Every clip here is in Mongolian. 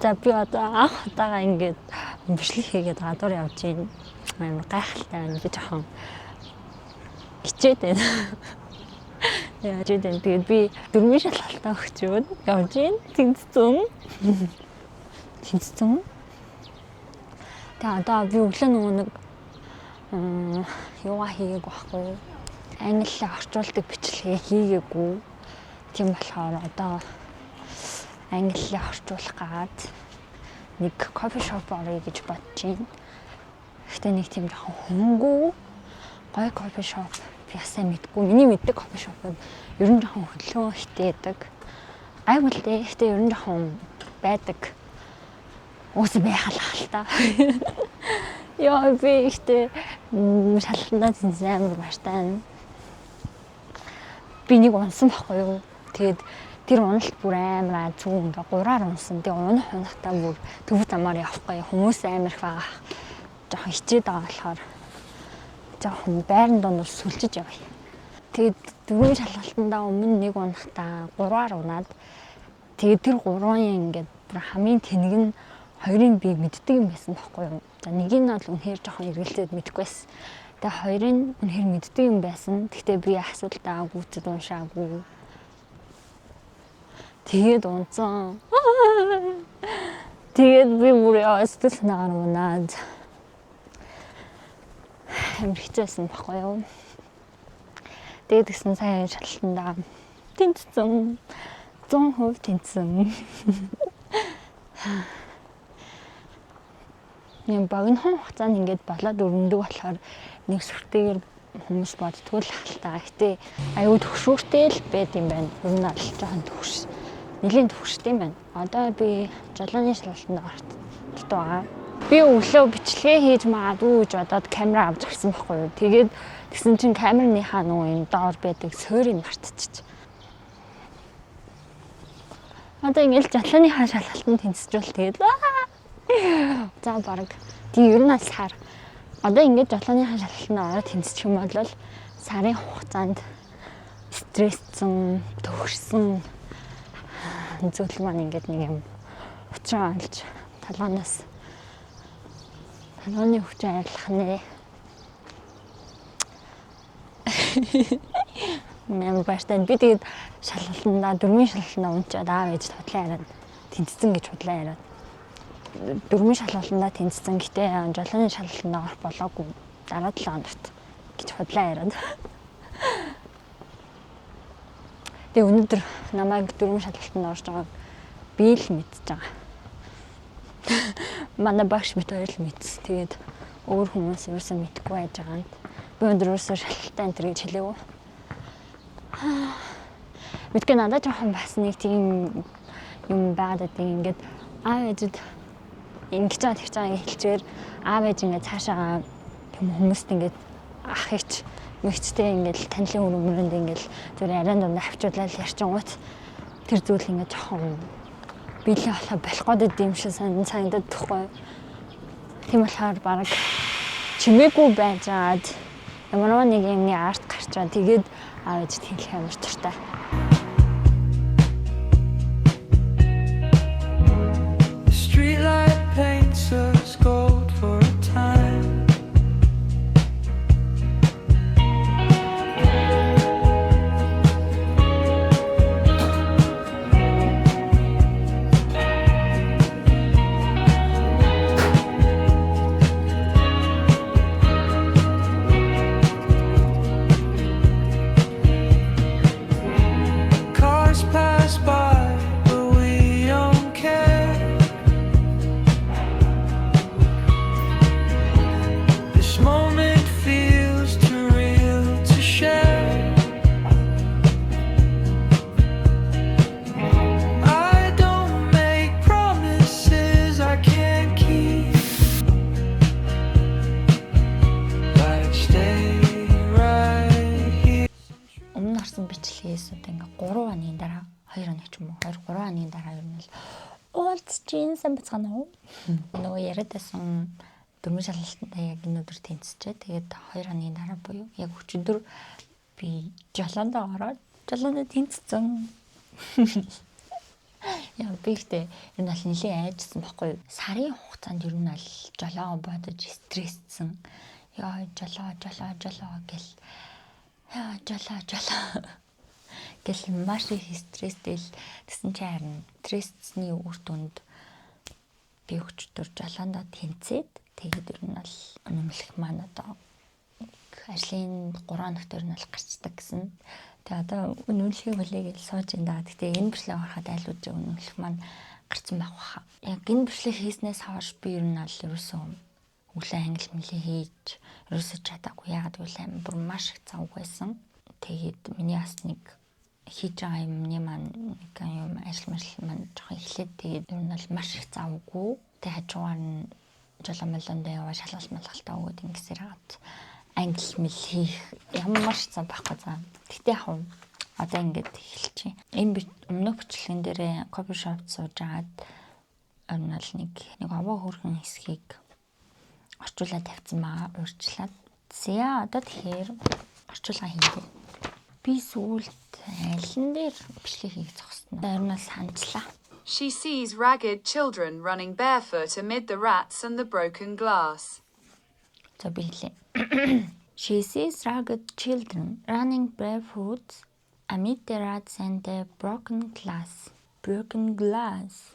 За би одоо анх удаага ингээд бичлэг хийгээд гадуур явж ийн. Амар гайхалтай байна. Би жоохон хичээд байна. Яаж ийм тэгээд би дөрмийн шалгалтаа өгч явж ийн. Тэнцсэн. Тэнцсэн. Тэгээд одоо би өглөө нэг юугаа хийгээг байхгүй. Англиар орчуулдаг бичлэгээ хийгээгүй. Тийм болохоор одоо англиар орчуулах гаад нэг кофе шоп орё гэж бодож байна. Гэтэ нэг тийм жоохон хөнгөө гой кофе шоп ясаа мэдгүй. Миний мэддэг кофе шопод ер нь жоохон хөлөө хитээдэг. Айгуултэй. Гэтэ ер нь жоохон байдаг. Уус байхалах л та. Яа би ихтэй шалгалтаа зинсэн амар баштаа. Би нэг унсан байхгүй юу. Тэгээд тэр уналт бүр амар зүг ингээ 3-аар унсан. Тэгээ унахтаа бүр төв замаар явахгүй. Хүмүүс амар их байгаа. Жохон хичээд байгаа болохоор жоохон байран донд сүлжиж явъя. Тэгээд дөрвөн шалгалтандаа өмнө нэг унахтаа 3-аар унаад тэгээд тэр 3-ын ингээ бүр хамгийн тэнэг нь хоёрын би мэддэг юм байсан байхгүй юу. За нэг нь бол үнэхээр жоохон эргэлзээд мэдэхгүй байсан. Тэгээ хоёрын үнэхээр мэддэг юм байсан. Гэхдээ би асуултаа гүйцэд уншаагүй. Тэгээд унцсан. Тэгээд би бүр ястас наарунаад амар хэцээсэн байхгүй юу. Тэгээд гэсэн сайн шалгалтандаа тэнцсэн. 100% тэнцсэн. Юм богино хугацаанд ингээд болоод өрнөдөг болохоор нэг сүртэйгээр хүмүүс боддгоо л хальтаа. Гэтэ аюу төгшүүртэй л байд юм байна. Ер нь аль жоохон төгш. Нилийн төгштэй юм байна. Одоо би жолооны шалгалтанд орж байгаа. Би өглөө бичлэгээ хийж магадгүй гэж бодоод камера авч ирсэн байхгүй юу. Тэгээд тэгсэн чинь камерныхаа нөгөө юм доор байдаг суурийг мартчих. Одоо ингээд жолооныхаа шалгалтанд тэнцжүүл тэгээд за бараг тийм ер нь сар. Одоо ингээд жолооныхаа шалгалтанд ороод тэнцчих юм бол сарын хугацаанд стрессцэн, төгссөн зүйл маань ингээд нэг юм учраа олж талууны хүч арилгах нэ. Мэн баштан би тэгээд шалгалтандаа дөрмийн шалгалтандаа унчаад аав ээж тодлоо яриад тэнцсэн гэж бодлоо яриад. Дөрмийн шалгалтандаа тэнцсэн гэтээ жолооны шалгалтандаа орох болоогүй дараа 7 хоногт гэж бодлоо яриад. Тэгээ өнөөдөр намайг дөрмийн шалгалтанд орж байгааг би л мэдчихэж байгаа. Манай багш мэт хоёр л мэдсэн. Тэгээд өөр хүмүүс ерөөсөө мэдэхгүй байж байгаа юм. Би өнөөдөр ерөөсөө шалгалтаа энэ гэж хэлээгүй. Мэдгүй надад жоохон бас нэг тийм юм байгаад байдаг. Ингээд аав ээжэд ингэж байгаа тэгж байгаа хэлчихээр аав ээж ингээд цаашаа хүмүүст ингээд ах их мэгчтэй ингээд танилын өрөмрөнд ингээд зүгээр арайн донд авчуулаад ярьчингууд тэр зүйл ингээд жоохон биелээ болохоо болох юм шиг санагдаад тахгүй. Тийм болохоор баг чимээгүй байжгаад ямар нэг юмны арт гарчаад тэгээд аав ээжэд хэлэх амар туртай. Бичлэгээс одоо ингээ 3 оны дараа 2 оны ч юм уу 2-3 оны дараа ер нь л уулзчихин сайн бацгаана уу. Нөгөө яриадсан дөрмийн шалгалтандаа яг өнөөдөр тэнцчээ. Тэгээд 2 оны дараа буюу яг өчигдөр би жолоонд ороод жолоонд тэнцсэн. Яа би ихтэй ер нь аль нэлийн айжсан байхгүй. Сарын хугацаанд ер нь аль жолоо бодож стресссэн. Яа жолоо гэл. Яа жолоо. Гэл маш их стресстэй л тэсэн чи харин стрессний үр дүнд би өчтөр жолоондоо тэнцээд тэгээд ер нь бол үнэмлэх маань одоо ажлын 3 хоногт ер нь бол гарчдаг гэсэн. Тэгээ одоо үнэмлэхийг хүлээгээл сууж энэ. Гэхдээ энэ бэрхлээ ороход аль үжиг үнэмлэх маань гарсан байх баха. Яг энэ бэрхлээ хийснээс хойш би ер нь бол ерөөсөө өглөө англи мэлээ хийж ерөөсөө чадаагүй. Яагаад гэвэл амар бүр маш их завг байсан. Тэгээд миний бас нэг хийж байгаа юмны маань нэг юм ажил маань жоохон эхлээд тэгээд ер нь бол маш их завгүй. Тэгээд хажуугаар нь жолоомлондоо яваа шалгалт малгалтаа өгөөд ингэсээр хагаад англи мэл хийх ямар ч зам байхгүй зам. Гэтэ яг одоо ингэж эхэлчихэ. Энэ өмнөх бичлэгэн дээрээ кофе шопт сууж агаад ер нь бол нэг овоо хөргөн хэсгийг орчуулаад тавьсан байгаа. Урьдчилаад. За одоо тэгэхээр орчуулга хийлээ. Би сүүлд айлн дээр бичлэг хийх зогссон. Ер нь бол санджлаа. She sees ragged children running barefoot amid the rats and the broken glass. За би хэлээ. She sees ragged children running barefoot amid the rats and the broken glass. Broken glass.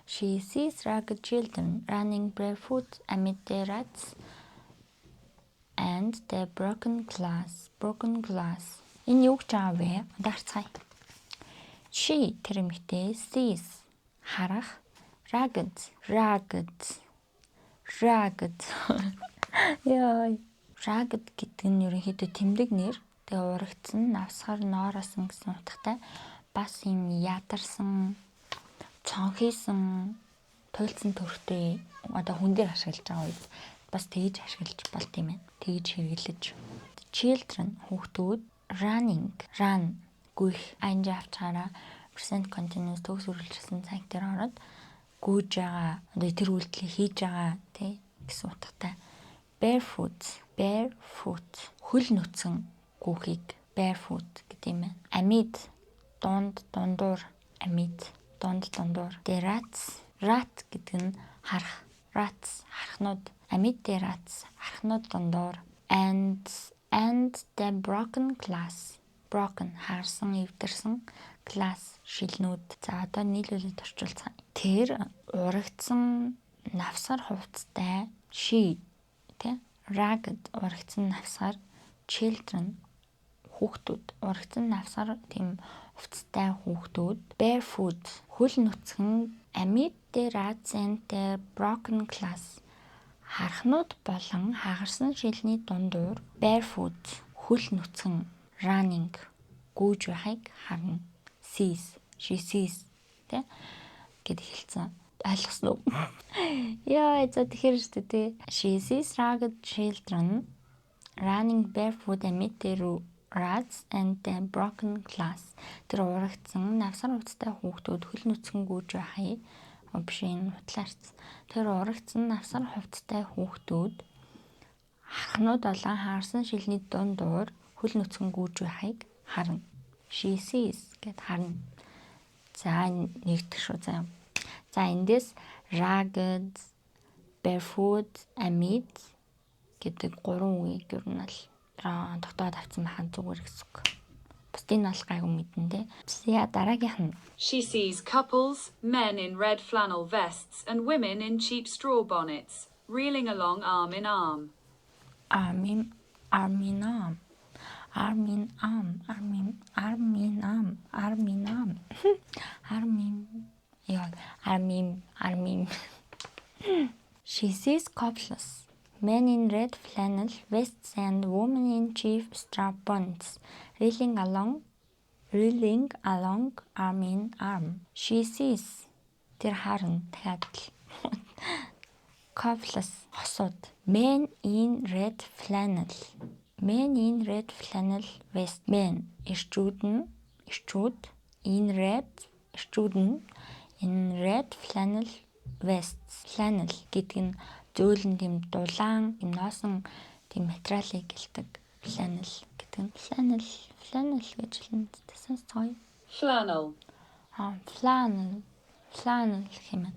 She sees ragged children running barefoot amid the rats and the broken glass. Broken glass. Энэ юу гэж байгаа вэ? Ударцгаая. She тэр эмэгтэй sees харах ragged. Яа. Ragged гэдэг нь ерөнхийдөө тэмдэг нэр. Тэгээ урагдсан, навсгар нооросон гэсэн утгатай. Бас юм ядарсан, цонхийсэн, туйлдсан төрхтэй одоо хүн дээр ашиглаж байгаа үед бас тэгж ашиглаж болт юм байна. Тэгж хэрэглэж. Children хүүхдүүд running run гүйх анж авчаараа present continuous төгс үргэлжилсэн цаг дээр ороод гүйж байгаа одоо тэр үйлдэлийг хийж байгаа тий гэсэн утгатай. Barefoot хөл нүцгэн гүйхийг barefoot гэдэг юм байна. Amid дундуур amid дундуур. The rat гэдэг нь харах. Rats хархнууд. Amid the rats хархнууд дундуур. And the broken glass. Broken харсан, эвдэрсэн glass шилнүүд. За одоо нийлүүлээд орчуулцгаая. Тэр урагдсан навсгар хувцастай she тэ ragged урагдсан навсгар children хүүхдүүд урагдсан навсгар тийм хувцастай хүүхдүүд barefoot хөл нүцгэн amid the rats and the broken glass хархнууд болон хагарсан шилний дундуур barefoot хөл нүцгэн running гүйж байхыг харна. She sees тэ гэд хэлсэн. Ойлгосноо. Яа, за тэгэхээр шүү дээ. She sees ragged children running barefoot amid the rats and the broken glass. Тэр урагдсан навсар хувцастай хүүхдүүд хөл нүцгэн гүйж байхыг бишийн хутлаарч. Тэр урагдсан навсар хувцастай хүүхдүүд хархнууд болон хаарсан шилний дундуур хөл нүцгэн гүйж байхыг харна. She sees гэд харна. За нэгдэх шүү заа. За эндээс ragged, barefoot, amid гэдэг 3 үгийг ер нь л тогтоод авсан байхад зүгээр гэсэн үг. Бусдын бол гайгүй мэдэн дээ. За дараагийнх нь. She sees couples, men in red flannel vests and women in cheap straw bonnets, reeling along arm in arm. Arm in arm. She sees couples, men in red flannel vests and women in cheap straw bonnets, reeling along arm in arm. She sees тэр харна дахиад couples хосууд, men in red flannel vest, men эрчүүд in red flannel vests. Flannel гэдэг нь зөөлөн тийм дулаан, тийм носон тийм материалыг гэлдэг. Flannel гэдэг нь flannel гэж хэлнэ. Тэсээс гоё. Flannel. Flannel хэмээн.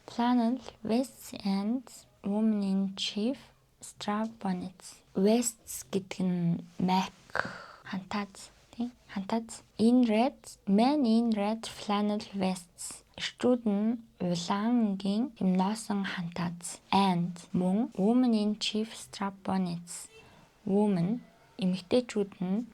Flannel vests and women in chief straw bonnets. Vests гэдэг нь Mac хантаз тийм хантаз. Men in red flannel vests. Эрчүүд нь улаангийн носон хантаз. And мөн women in chief straw bonnets. Women эмэгтэйчүүд нь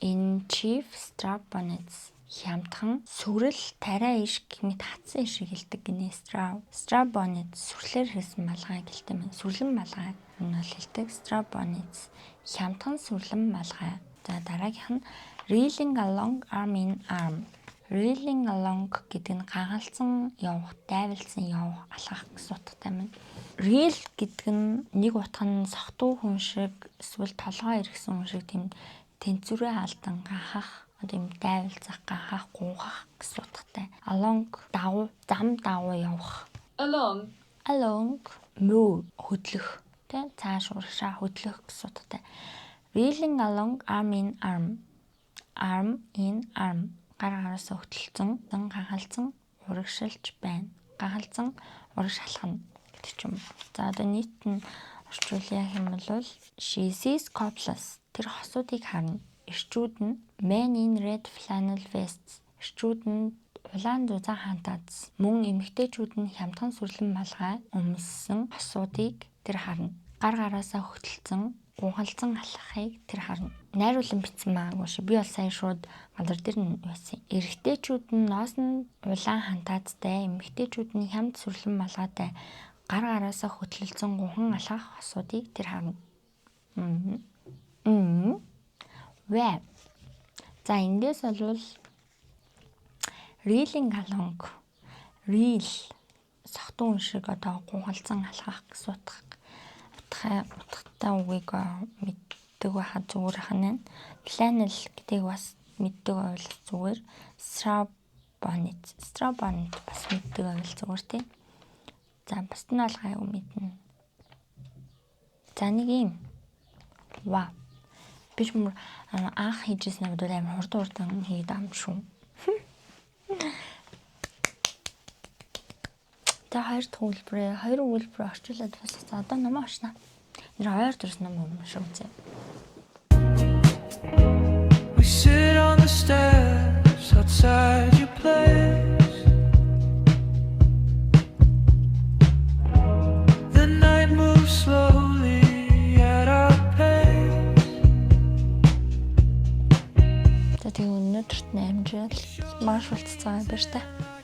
in chief straw bonnets. Хямдхан сүрэл тариа иш гэмэд хатсан ишиг хэлдэг гинэ straw bonnet сүрлээр хийсэн малгай гэлтэй мэн сүрлэн малгай нь бол хэлдэг straw bonnets хямдхан сүрлэн малгай. За дараагийнх нь reeling along arm in arm. Reeling along гэдэг нь гагалзсан явах, дайвалсан явах, алхах гэсэн утгатай мэн. Reel гэдэг нь нэг утга нь сохтуу хүн шиг эсвэл толгой иргэсэн хүн шиг тийм тэнцвэрээ алдан гахах, тийм дайвалзах, гахах, гунхах гэсэн утгатай. Along зам давуу явах. Along move хөдлөх, тийм цааш урагшаа хөдлөх гэсэн утгатай. Reeling along arm in arm. Arm in arm. Гар гараас хөтлөлцөн, гагалзсан урагшилж байна. Гагалзсан урагш алхана гэдэг ч юм. За одоо нийт нь орчуулъя хэм бол she sees couples. Тэр хосуудыг харна. Эрчүүд нь men in red flannel vests. Эрчүүд нь улаан зузаан хантаз. Мөн эмэгтэйчүүд нь хямдхан сүрлэн малгай өмссөн хосуудыг тэр харна. Гар гараасаа хөтлөлцөн гунхалзан алхахыг тэр харна. Найруулан бичсэн маагүй шүү. Би бол сая шууд газар дээр нь байсан. Эрэгтэйчүүд нь ноосн улаан хантаазтай, эмэгтэйчүүд нь хямд сүрлэн малгайтай гар гараасаа хөтлөлцөн гунхан алхах хосуудыг тэр харна. Web. За эндээс бол reeling along. Reel сохтуу хүн шиг одоо гунхалзан алхах гэсэн утгатай үгийг мэддэг байхад зүгээр ханаа. Flannel гэдгийг бас мэддэг байвал зүгээр. Straw bonnet бас мэддэг байвал зүгээр тийм. За бас нь бол гайгүй мэднэ. За нэг юм. Вау. Биш мөр анх хийжсэн надад амар хурдан хийгээд ам шүү. Та хоёр үйлбэр орчуулад бас одоо намаа очно. Нэр хоёр төрс ном юм шүү зэ. We sit on the steps outside your place. The night moves slowly at our pace. За тийм өнөөдөрт 8 жил маш болцсон байгаа юм байна.